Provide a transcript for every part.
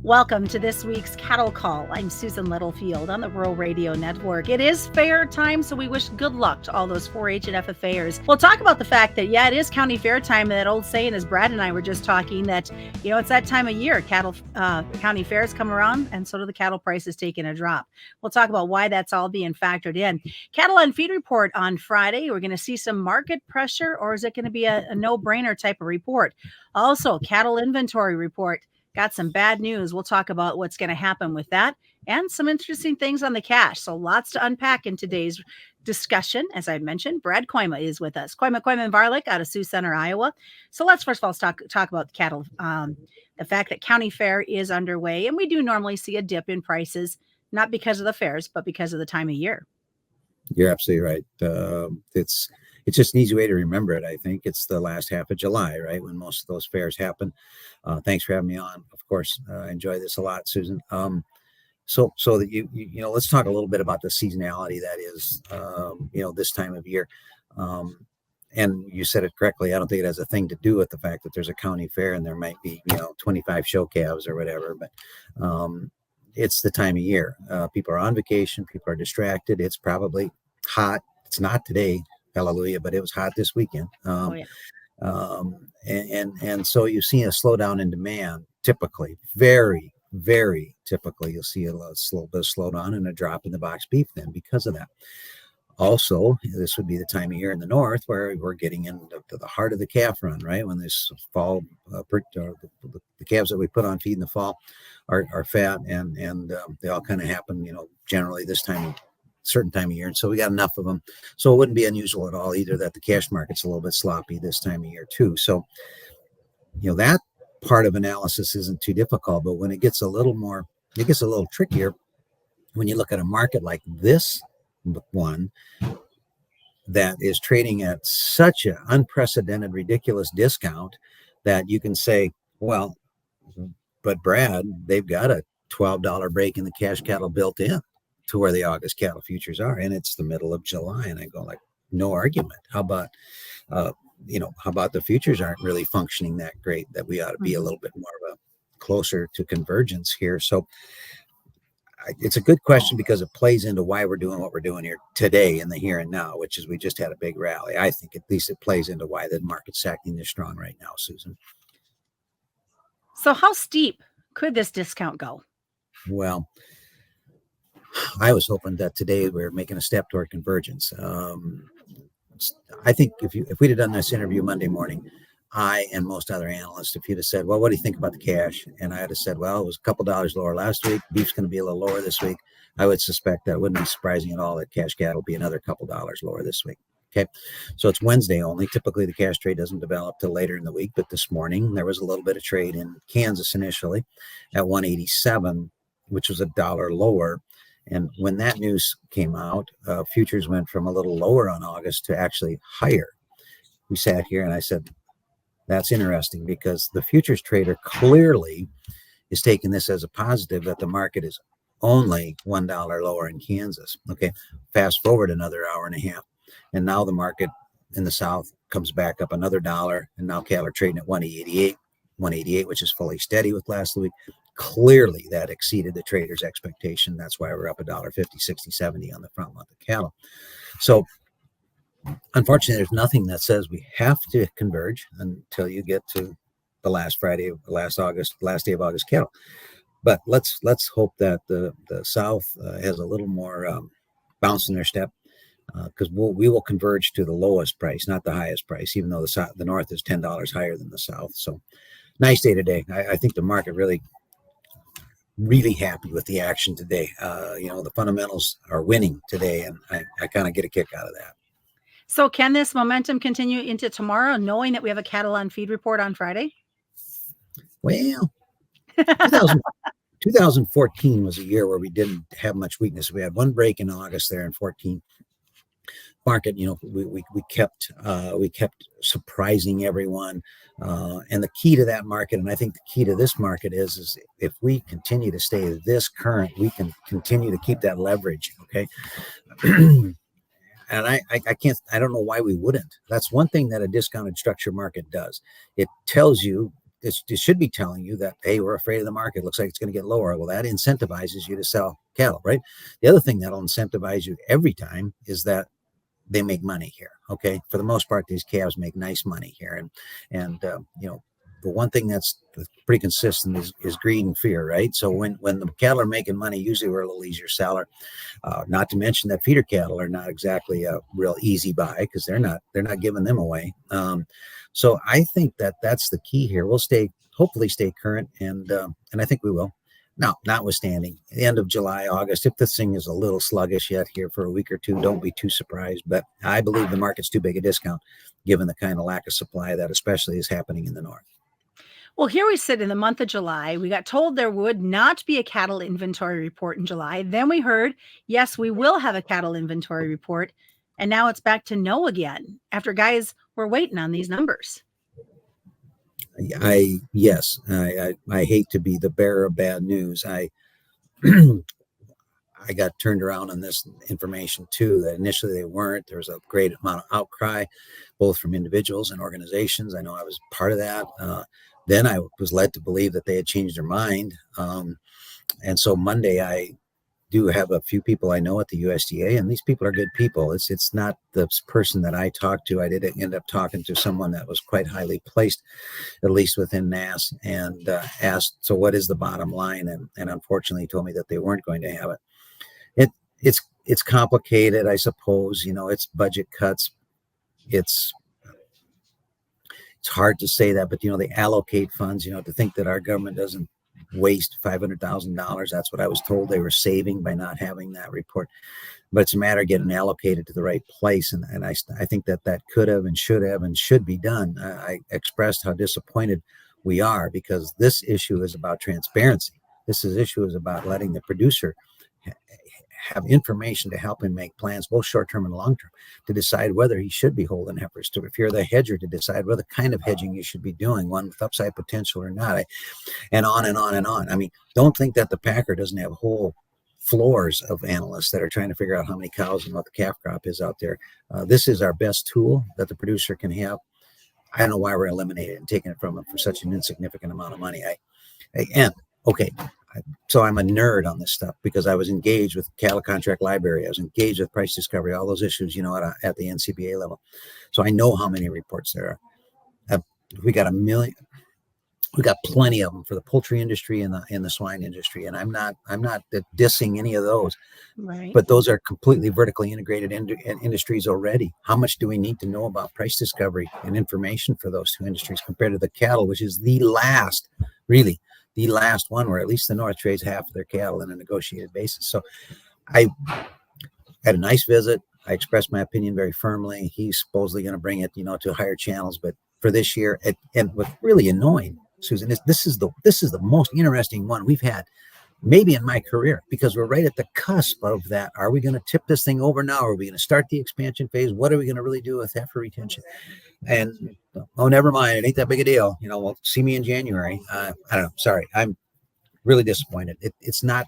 Welcome to this week's Cattle Call. I'm Susan Littlefield on the Rural Radio Network. It is fair time, so we wish good luck to all those 4-H and FFAers. We'll talk about the fact that, it is county fair time. That old saying, as Brad and I were just talking, that, it's that time of year. County fairs come around, and so do the cattle prices taking a drop. We'll talk about why that's all being factored in. Cattle on feed report on Friday. We're going to see some market pressure, or is it going to be a no-brainer type of report? Also, cattle inventory report. Got some bad news. We'll talk about what's going to happen with that and some interesting things on the cash. So lots to unpack in today's discussion. As I mentioned, Brad Koima is with us. Koima and Varlick out of Sioux Center, Iowa. So let's first of all talk about the cattle. The fact that county fair is underway, and we do normally see a dip in prices, not because of the fairs, but because of the time of year. You're absolutely right. It's just an easy way to remember it. I think it's the last half of July, right, when most of those fairs happen. Thanks for having me on. Of course, I enjoy this a lot, Susan. So that you let's talk a little bit about the seasonality that is, this time of year. And you said it correctly. I don't think it has a thing to do with the fact that there's a county fair and there might be 25 show calves or whatever, but it's the time of year. People are on vacation. People are distracted. It's probably hot. It's not today. Hallelujah, but it was hot this weekend. And so you've seen a slowdown in demand. Typically, very, very typically, you'll see a little bit of slowdown and a drop in the box beef then because of that. Also, this would be the time of year in the north where we're getting into the heart of the calf run, right? When this fall, the calves that we put on feed in the fall are fat, and they all kind of happen, generally this certain time of year. And so we got enough of them. So it wouldn't be unusual at all either that the cash market's a little bit sloppy this time of year too. So, that part of analysis isn't too difficult, but when it gets a little trickier when you look at a market like this one that is trading at such an unprecedented, ridiculous discount that you can say, well, but Brad, they've got a $12 break in the cash cattle built in to where the August cattle futures are, and it's the middle of July. And I go, like, no argument. How about the futures aren't really functioning that great, that we ought to be a little bit more of a closer to convergence here. So it's a good question because it plays into why we're doing what we're doing here today in the here and now, which is we just had a big rally. I think at least it plays into why the market's acting this strong right now, Susan. So how steep could this discount go? Well, I was hoping that today we're making a step toward convergence. I think if we'd have done this interview Monday morning, I and most other analysts, if you'd have said, well, what do you think about the cash? And I had said, well, it was a couple dollars lower last week. Beef's going to be a little lower this week. I would suspect that it wouldn't be surprising at all that cash cattle will be another couple dollars lower this week. Okay. So it's Wednesday only. Typically the cash trade doesn't develop till later in the week, but this morning there was a little bit of trade in Kansas initially at 187, which was $1 lower. And when that news came out, futures went from a little lower on August to actually higher. We sat here and I said, that's interesting because the futures trader clearly is taking this as a positive that the market is only $1 lower in Kansas. Okay. Fast forward another hour and a half. And now the market in the South comes back up another dollar. And now cattle are trading at 188, which is fully steady with last week. Clearly that exceeded the trader's expectation. That's why we're up $1.50, 60, 70 on the front month of cattle. So unfortunately, there's nothing that says we have to converge until you get to the last day of August cattle. But let's hope that the South has a little more bounce in their step because we will converge to the lowest price, not the highest price, even though the North is $10 higher than the South. So nice day today. I think the market really happy with the action today. The fundamentals are winning today, and I kind of get a kick out of that. So can this momentum continue into tomorrow, knowing that we have a cattle on feed report on Friday? Well, 2014 was a year where we didn't have much weakness. We had one break in August there in 14. Market, we kept surprising everyone, and the key to that market, and I think the key to this market is if we continue to stay this current, we can continue to keep that leverage. Okay. And I don't know why we wouldn't. That's one thing that a discounted structure market does. It tells you it should be telling you that, hey, we're afraid of the market. It looks like it's going to get lower. Well, that incentivizes you to sell cattle, right? The other thing that'll incentivize you every time is that they make money here. Okay, for the most part, these calves make nice money here, and the one thing that's pretty consistent is greed and fear, right? So when the cattle are making money, usually we're a little easier seller. Not to mention that feeder cattle are not exactly a real easy buy because they're not giving them away. So I think that's the key here. We'll hopefully stay current, and I think we will. Now, notwithstanding, the end of July, August, if this thing is a little sluggish yet here for a week or two, don't be too surprised. But I believe the market's too big a discount, given the kind of lack of supply that especially is happening in the north. Well, here we sit in the month of July. We got told there would not be a cattle inventory report in July. Then we heard, yes, we will have a cattle inventory report. And now it's back to no again after guys were waiting on these numbers. I hate to be the bearer of bad news. I got turned around on this information too, that initially they weren't. There was a great amount of outcry, both from individuals and organizations. I know I was part of that. Then I was led to believe that they had changed their mind. And so Monday, I do have a few people I know at the USDA, and these people are good people. It's not the person that I talked to. I did end up talking to someone that was quite highly placed, at least within NASS, and asked, so what is the bottom line? And unfortunately, he told me that they weren't going to have it. It's complicated, I suppose. It's budget cuts. It's hard to say that, but they allocate funds. To think that our government doesn't waste $500,000. That's what I was told they were saving by not having that report. But it's a matter of getting allocated to the right place. And I think that could have and should have and should be done. I expressed how disappointed we are because this issue is about transparency. This issue is about letting the producer have information to help him make plans, both short-term and long-term, to decide whether he should be holding heifers, if you're the hedger, to decide what kind of hedging you should be doing, one with upside potential or not, and on and on and on. I mean, don't think that the packer doesn't have whole floors of analysts that are trying to figure out how many cows and what the calf crop is out there. This is our best tool that the producer can have. I don't know why we're eliminating it and taking it from them for such an insignificant amount of money. So I'm a nerd on this stuff because I was engaged with Cattle Contract Library. I was engaged with price discovery, all those issues, at the NCBA level. So I know how many reports there are. We got 1 million. We got plenty of them for the poultry industry and the swine industry. And I'm not dissing any of those, right? But those are completely vertically integrated industries already. How much do we need to know about price discovery and information for those two industries compared to the cattle, which is the last one where at least the North trades half of their cattle on a negotiated basis. So I had a nice visit. I expressed my opinion very firmly. He's supposedly going to bring it, to higher channels. But for this year, and what's really annoying, Susan, is this is the most interesting one we've had maybe in my career, because we're right at the cusp of that. Are we going to tip this thing over now? Are we going to start the expansion phase? What are we going to really do with heifer retention? And never mind. It ain't that big a deal. We'll see me in January. I don't know. Sorry. I'm really disappointed. It's not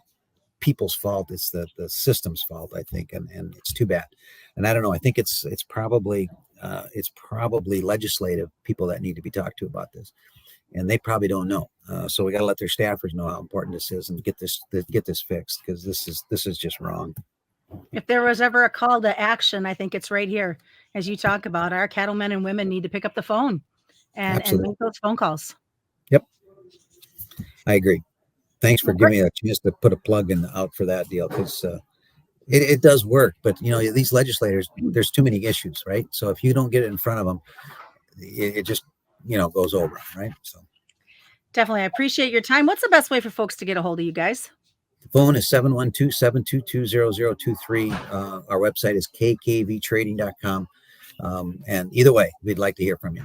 people's fault. It's the system's fault, I think. And it's too bad. And I don't know. I think it's probably legislative people that need to be talked to about this. And they probably don't know. So we got to let their staffers know how important this is and get this fixed, because this is just wrong. If there was ever a call to action, I think it's right here. As you talk about, our cattlemen and women need to pick up the phone and make those phone calls. Yep. I agree. Thanks for giving me a chance to put a plug out for that deal, because it does work. But, these legislators, there's too many issues, right? So if you don't get it in front of them, it just, goes over, right? So definitely. I appreciate your time. What's the best way for folks to get a hold of you guys? The phone is 712-722-0023. Our website is kkvtrading.com. And either way, we'd like to hear from you.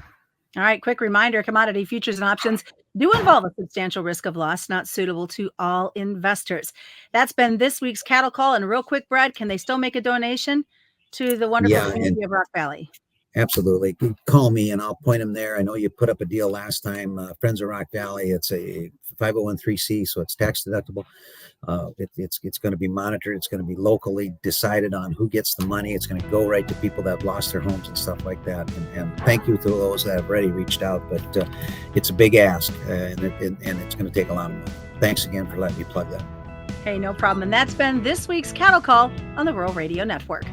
All right. Quick reminder, commodity futures and options do involve a substantial risk of loss, not suitable to all investors. That's been this week's Cattle Call. And real quick, Brad, can they still make a donation to the wonderful community of Rock Valley? Absolutely. Call me and I'll point them there. I know you put up a deal last time, Friends of Rock Valley. It's a 501(c), so it's tax deductible. It's going to be monitored. It's going to be locally decided on who gets the money. It's going to go right to people that have lost their homes and stuff like that. And thank you to those that have already reached out, but it's a big ask, and it's going to take a lot of money. Thanks again for letting me plug that. Hey, no problem. And that's been this week's Cattle Call on the Rural Radio Network.